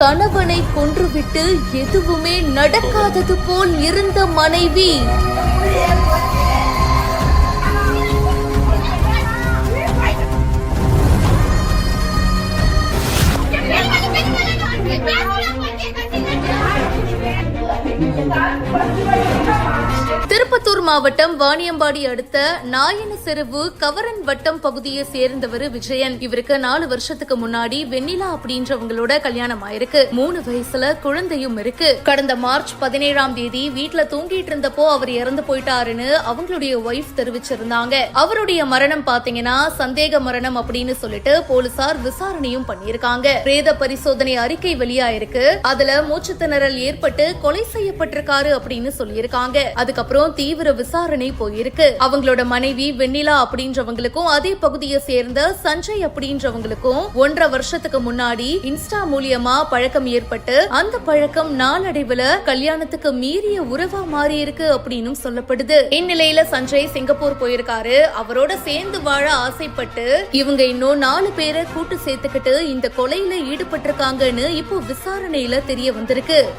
கணவனை கொன்றுவிட்டு எதுவுமே நடக்காதது போல் இருந்த மனைவி திருப்பத்தூர் மாவட்டம் வாணியம்பாடி அடுத்த நாயனசெருவு கவரன் வட்டம் பகுதியை சேர்ந்தவர் விஜயன். இவருக்கு 4 வருஷத்துக்கு முன்னாடி வெண்ணிலா அப்படின்றவங்களோட கல்யாணம் ஆயிருக்கு. 3 வயசுல குழந்தையும் இருக்கு. கடந்த மார்ச் 17ஆம் தேதி வீட்டுல தூங்கிட்டு இருந்தப்போ அவர் இறந்து போயிட்டாருன்னு அவங்களுடைய ஒய்ஃப் தெரிவிச்சிருந்தாங்க. அவருடைய மரணம் பாத்தீங்கன்னா சந்தேக மரணம் அப்படின்னு சொல்லிட்டு போலீசார் விசாரணையும் பண்ணிருக்காங்க. பிரேத பரிசோதனை அறிக்கை வெளியாயிருக்கு. அதுல மூச்சு திணறல் ஏற்பட்டு கொலை செய்யப்பட்டிருக்காரு அப்படின்னு சொல்லியிருக்காங்க. அதுக்கப்புறம் தீவிர விசாரணை போயிருக்கு. அவங்களோட மனைவி வெண்ணிலா அப்படின்றவங்களுக்கும் அதே பகுதியை சேர்ந்த சஞ்சய் அப்படின்றவங்களுக்கும் 1.5 வருஷத்துக்கு முன்னாடி இன்ஸ்டா மூலியமா பழக்கம் ஏற்பட்டு அந்த பழக்கம் நாளடைவுல கல்யாணத்துக்கு மீறிய உறவா மாறி இருக்கு அப்படின்னு சொல்லப்படுது. இந்நிலையில சஞ்சய் சிங்கப்பூர் போயிருக்காரு. அவரோட சேர்ந்து வாழ ஆசைப்பட்டு இவங்க இன்னும் 4 பேரை கூட்டு சேர்த்துக்கிட்டு இந்த கொலையில ஈடுபட்டிருக்காங்கன்னு இப்போ விசாரணையில தெரிய வந்திருக்கு.